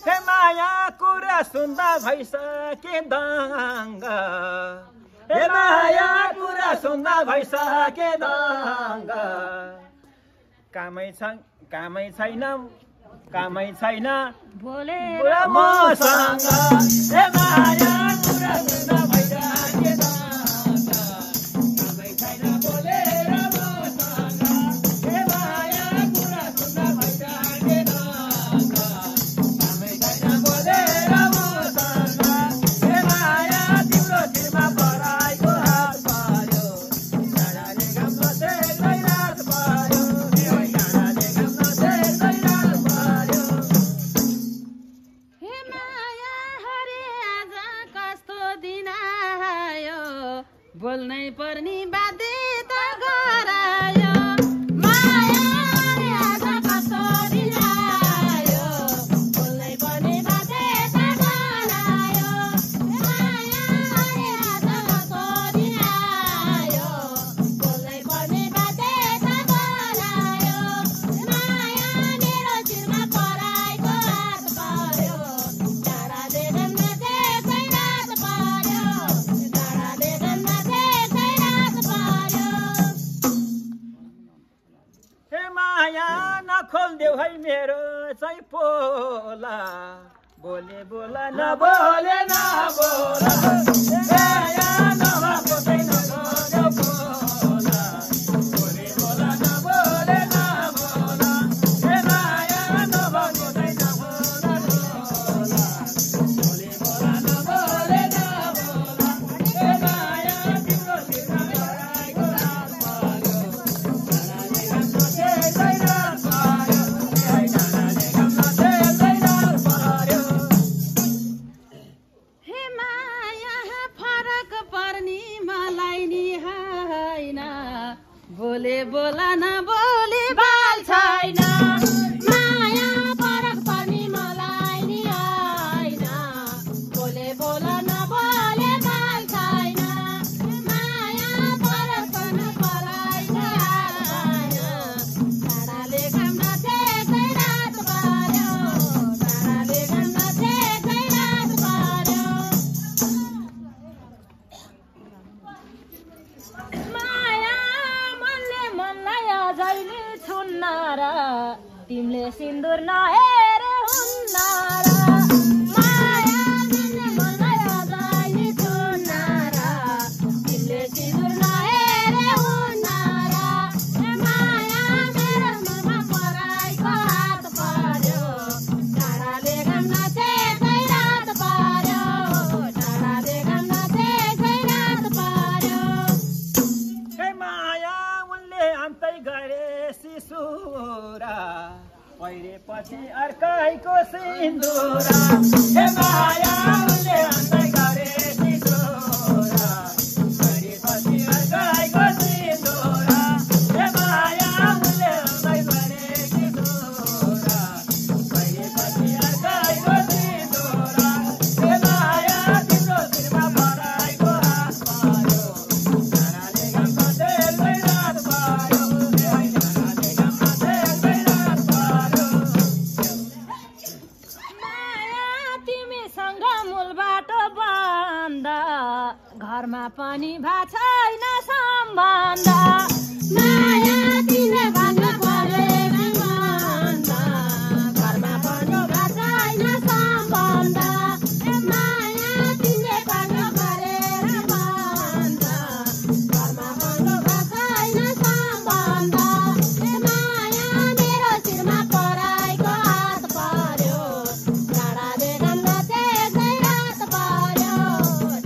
हे माया कुरा सुन्दा भइसके दङ्ग हे माया कुरा सुन्दा भइसके दङ्ग कामै छैन बोले मसँग हे माया कुरा सुन्दा भइसके दङ्ग कामै छैन बोलेर मसँग हे माया कुरा सुन्दा भइसके दङ्ग कामै छैन बोलेर मसँग हे माया तिम्रो शिरमा पराइको हात पर्यो डाँडाले घाम नदेख्दै रात पर्यो डाँडाले घाम नदेख्दै रात पर्यो हे माया हरे आज कस्तो दिन आयो बोल्नै पर्ने बाध्यता गरायो माया हरे आज कस्तो दिन आयो बोल्नै पर्ने बाध्यता गरायो माया हरे आज कस्तो दिन आयो बोल्नै पर्ने बाध्यता गरायो माया मेरो शिरमा पराइको हात पर्यो डाँडाले घाम नदेख्दै रात पर्यो डाँडाले घाम नदेख्दै रात पर्यो हे माया नखोल्देऊ है मेरो चाहिँ पोला बोले बोला नबोले नबोला हे माया नभएको चाहिँ नखोल्देऊ पोला बोले बोला नबोले नबोला हे माया नभएको चाहिँ नबोला बोला बोले बोला नबोले नबोला हे माया तिम्रो शिरमा पराइको हात पर्यो डाँडाले घाम नदेख्दै रात पर्यो डाँडाले घाम नदेख्दै रात पर्यो हे माया फरक पर्ने मलाई नि होइन बोले बोला न बोले बाल छैन माया फरक पर्ने मलाई नि होइन बोले बोला न बोले बाल छैन माया फरक पर्ने मलाई नि होइन डाँडाले घाम नदेख्दै रात पर्यो डाँडाले घाम नदेख्दै रात पर्यो माया मनले मनलाई अझैले छुन्न र तिमीले सिन्दुर नहेरे हुन्न र माया मनले मनलाई अझैले छुन्न र तिमीले सिन्दुर नहेरे हुन्न र माया मेरो मनमा पराइको हात पर्यो डाँडाले घाम नदेख्दै रात पर्यो डाँडाले घाम नदेख्दै रात पर्यो हे माया उनले अन्तै गरे शिशुरा पहिरेपछि अर्कैको सिन्दुरा हे माया उनले अन्तै गरे शिशुरा पहिरेपछि अर्कैको सिन्दुरा हे माया उनले अन्तै गरे शिशुरा पहिरेपछि अर्कैको सिन्दुरा हे माया तिम्रो शिरमा पराइको हात पर्यो डाँडाले घाम नदेख्दै रात पर्यो डाँडाले घाम नदेख्दै रात पर्यो माया तिमीसँग मूल बाटो बन्द घरमा पनि भा छैन सम्बन्ध माया तिमीले भन्नु परेन बन्द घरमा पनि भा छैन सम्बन्ध माया तिमीले भन्नु परेन बन्द घरमा पनि भा छैन सम्बन्ध माया मेरो शिरमा पराइको हात पर्यो डाँडाले घाम नदेख्दै रात पर्यो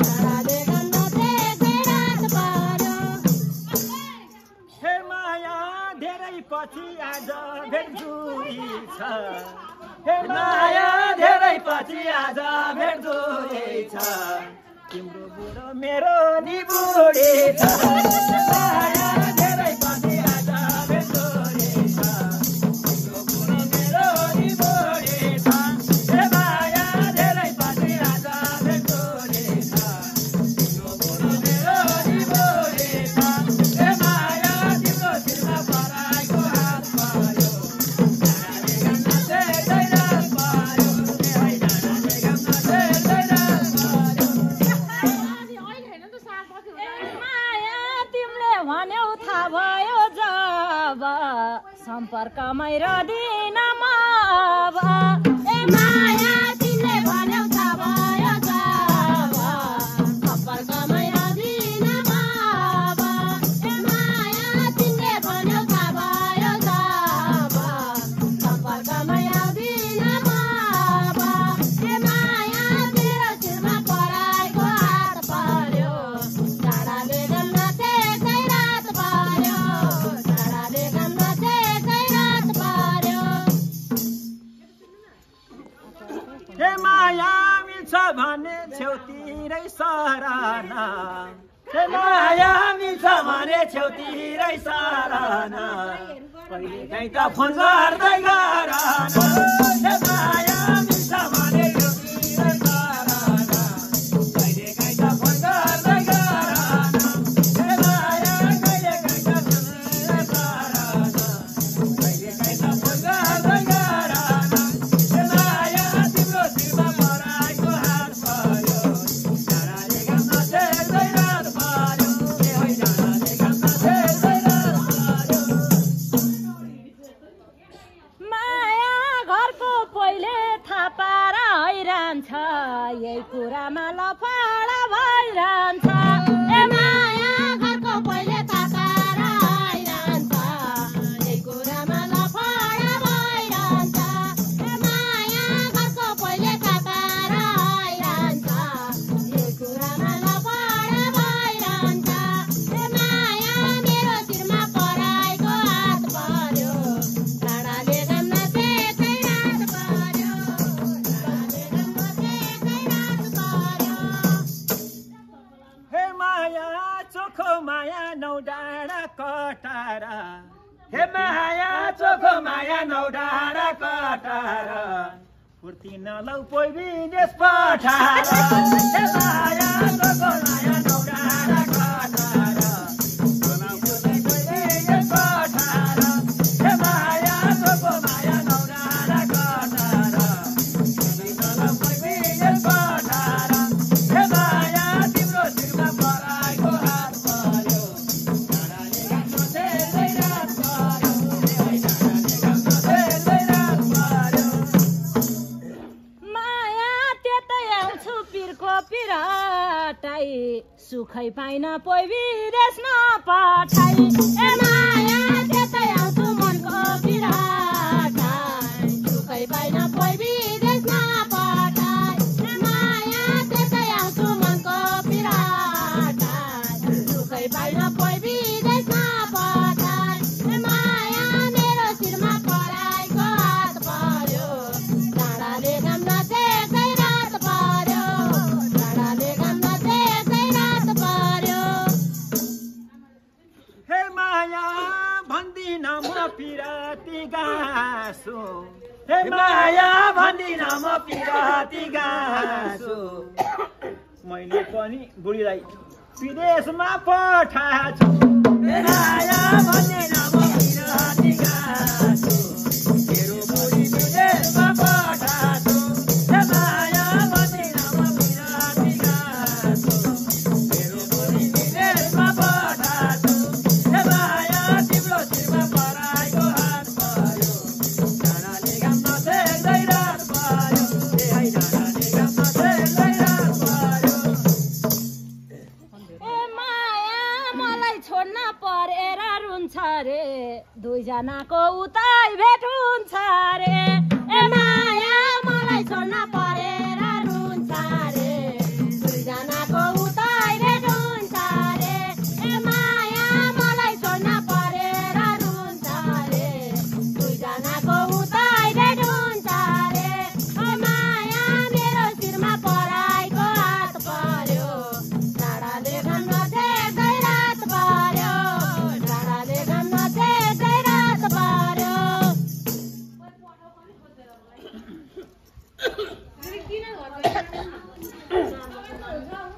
डाँडाले घाम नदेख्दै रात पर्यो हे माया धेरै पछि आज भेट जुरी छ हे माया धेरै पछि आज भेट जुरी छ तिम्रो बुढो मेरो नि बुढी छ हे माया धेरै पछि आज भेट जुरी छ तिम्रो बुढो मेरो नि बुढी छ हे माया धेरै पछि आज भेट जुरी छ तिम्रो बुढो मेरो नि बुढी छ हे माया तिम्रो शिरमा पराइको हात पर्यो डाँडाले घाम नदेख्दै रात पर्यो सम्पर्कमै रदिन म अब ए माया तिमीले भन्यौ थाहा भयो जब सम्पर्कमै रदिन म अब ए माया तिमीले भन्यौ थाहा भयो जब सम्पर्कमै रदिन म अब ए माया मेरो शिरमा पराइको हात पर्यो टाढाले गन्न त्यसै रात पर्यो टाढाले गन्न त्यसै रात पर्यो हे माया मिल्छ भने छेउतिरै सराना हे माया मिल्छ भने छेउतिरै सराना कहिलेकाहीँ त फोन गर्दै गराना हे माया मिल्छ भने छेउतिरै सराना कहिलेकाहीँ त फोन गर्दै गराना हे माया कहिलेकाहीँ त छेउतिरै सराना कहिलेकाहीँ त फोन गर्दै गराना हे माया तिम्रो शिरमा पराइको हात पर्यो डाँडाले गन्न त्यसै रात पर्यो ए होइ डाँडाले गन्न त्यसै रात पर्यो माया घरको पहिले थाहा पाएर हैरान्छ यही कुरामा लफडा भइरहन्छ ए माया घरको पहिले थाहा पाएर हैरान्छ यही कुरामा लफडा भइरहन्छ ए माया घरको पहिले थाहा पाएर हैरान्छ यही कुरामा लफडा भइरहन्छ ए माया मेरो शिरमा पराइको हात पर्यो टाढाले गन्न त्यसै रात पर्यो टाढाले गन्न त्यसै रात पर्यो हे माया चोखो माया नौ डाँडा कटारा हे माया चोखो माया नौ डाँडा कटारा फुर्ती नलौ पोइ विदेश पठाएर हे माया चोखो माया नौ डाँडा कटारा नलौ फुर्ती पोइ विदेश पठाएर हे माया चोखो माया नौ डाँडा कटारा फुर्ती नलौ पोइ विदेश पठाएर हे माया तिम्रो शिरमा पराइको हात पर्यो डाँडाले गन्न त्यसै रात पर्यो ए होइ डाँडाले गन्न त्यसै रात पर्यो माया त्यतै आउँछु पिरको पिराटाई सुखै पाइन पोइ विदेश नपठाई ए माया त्यतै आउँछु मनको पिराटाई सुखै पाइन पोइ विदेश नपठाई ए माया त्यतै आउँछु मनको पिराटाई सुखै पाइन पोइ विदेश नपठाई ए माया मेरो शिरमा पराइको हात पर्यो टाढाले गन्न त्यसै रात पर्यो टाढाले गन्न त्यसै रात पर्यो हे माया भन्दिन म पिराती गाँसो हे माया भन्दिन म पिराती गाँसो मैले पनि बुढीलाई विदेशमा पठाछु हे माया भन्दिन म पिराती गाँसो मेरो बुढी विदेशमा पठाछु हे माया भन्दिन म पिराती गाँसो मेरो बुढी विदेशमा पठाछु हे माया तिम्रो शिरमा पराइको हात पर्यो डाँडाले गन्न त्यसै रात पर्यो ए होइ डाँडाले गन्न त्यसै रात पर्यो ए माया मलाई छोड्न परेर रुन्छ रे दुईजनाको उतै भेट हुन्छ रे ए माया मलाई छोड्न परेर रुन्छ रे दुईजनाको उतै भेट हुन्छ रे ए माया मलाई छोड्न परेर रुन्छ रे दुईजनाको उतै भेट हुन्छ रे ए माया मेरो शिरमा पराइको हात पर्यो टाढाले गन्न त्यसै रात पर्यो टाढाले गन्न त्यसै रात पर्यो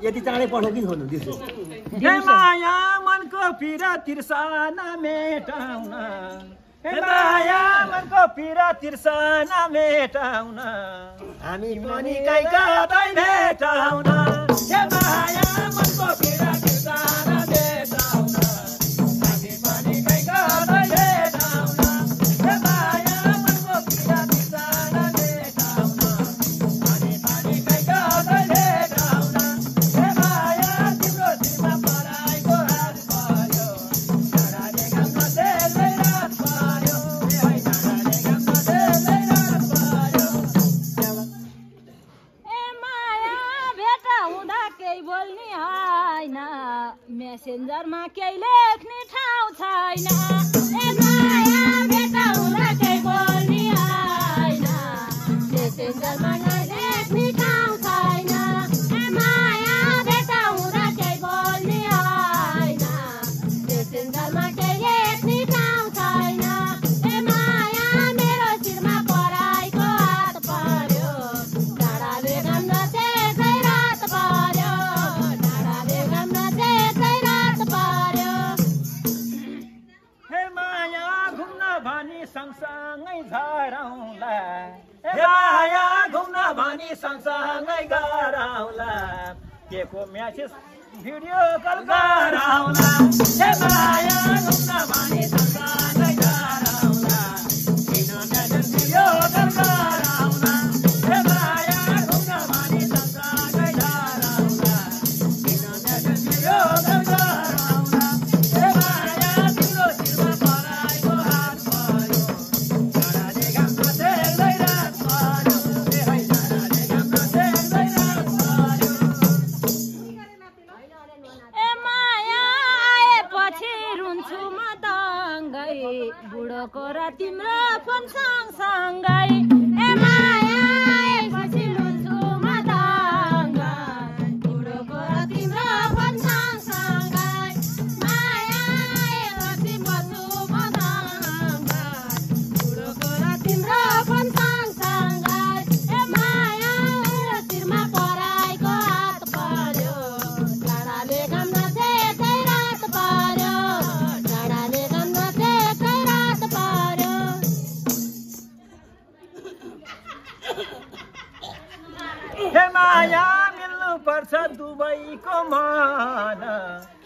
यति चाँडै पठाउ कि छोड्नु दिउँसो हे माया मनको पीडा तिर्सना मेटाउन हे माया मनको पीडा तिर्सना मेटाउन हामी पनि कहीँ कतै भेटाउन हे माया मनको पीडा तिर्सना मेटाउन हामी पनि कहीँ कतै भेटाउन मेसेन्जरमा केही लेख्ने ठाउँ छैन ए माया भेटाउँदा केही बोल्ने होइन मेसेन्जरमा केही लेख्ने ठाउँ छैन ए माया भेटाउँदा केही बोल्ने होइन मेसेन्जरमा केही लेख्ने ठाउँ छैन ए माया मेरो शिरमा पराइको हात पर्यो डाँडाले घाम नछेक्दै रात पर्यो डाँडाले घाम नछेक्दै रात पर्यो हे माया घुम्न भनी सँगसँगै झराउँला हे माया घुम्न भनी सँगसँगै गराउँला के को म्यासेज भिडियो कल गराउँला हे माया घुम्न भनी सँगसँगै गराउँला किन म्यासेज भिडियो कल गराउँला हे माया घुम्न भनी सँगसँगै गराउँला किन म्यासेज भिडियो कल गराउँला हे माया तिम्रो शिरमा पराइको हात पर्यो डाँडाले घाम नछेक्दै रात पर्यो हे है डाँडाले घाम नछेक्दै रात पर्यो ए माया आएपछि रुन्छु म दङ्गै बुढोको र तिम्रो फोन सँगसँगै ए माया आएपछि रुन्छु म दङ्गै बुढोको र तिम्रो फोन सँगसँगै माया आएपछि बस्छु म दङ्गै बुढोको र तिम्रो फोन सँगसँगै ए माया शिरमा पराइको हात पर्यो डाँडाले घाम नछेक्दै रात पर्यो डाँडाले घाम नछेक्दै रात पर्यो हे माया मिल्नु पर्छ दुबईको मन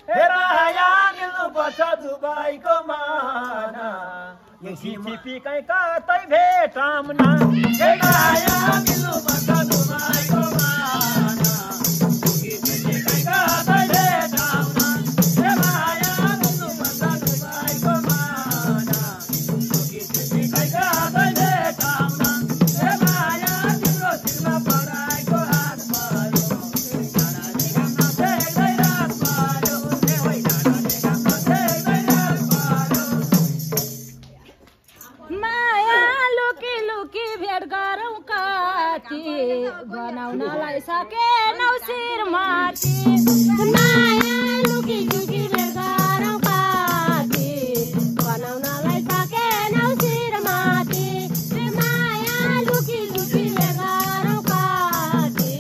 हे माया मिल्नु पर्छ दुबईको मन छिपिकै कतै भेटौँ न हे माया मिल्नु पर्छ दुबईको मन छिपिकै कतै भेटौँ न हे माया मिल्नु पर्छ दुबईको मन छिपिकै कतै भेटौँ न हे माया तिम्रो शिरमा पराइको हात पर्यो डाँडाले घाम नछेक्दै रात पर्यो हे है डाँडाले घाम नछेक्दै रात पर्यो माया लुकी लुकी भेट गरौँ कति बनाउनलाई सकेनौ शिरमाथि माया लुकी लुकी भेट गरौँ कति बनाउनलाई सकेनौ शिरमाथि माया लुकी लुकी भेट गरौँ कति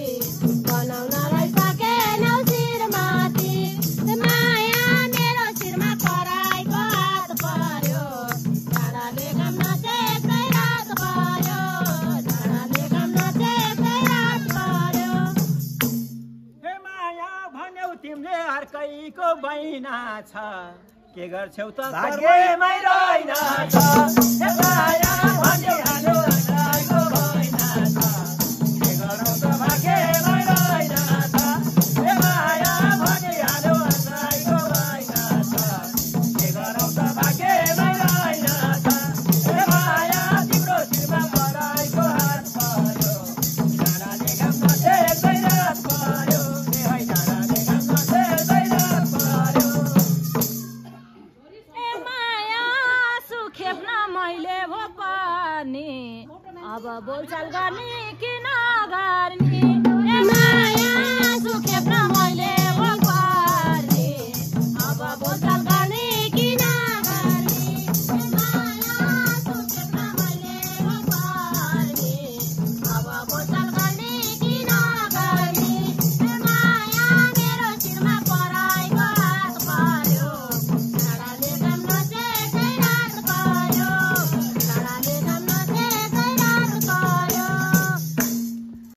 बनाउनलाई सकेनौ शिरमाथि माया मेरो शिरमा पराइको हात पर्यो डाँडाले घाम नछेक्दै रात पर्यो डाँडाले घाम नछेक्दै रात पर्यो हे माया भन्यौ तिमीले अर्कैको बहिना छ के गर्छौ त भाग्यमै रहेन छ हे माया भन्यौ हाल्यौ अर्कैको बहिना छ के गरौ त भाग्यमै रहेन छ हे माया भन्यौ हाल्यौ अर्कैको बहिना छ के गरौ त भाग्यमै रहेन छ हे माया तिम्रो शिरमा पराइको हात पर्यो डाँडाले घाम नछेक्दै रात पर्यो हे है डाँडाले घाम नछेक्दै रात पर्यो ए माया सुखेप्न मैले भो पनि अब बोलचाल गर्ने कि नगर्ने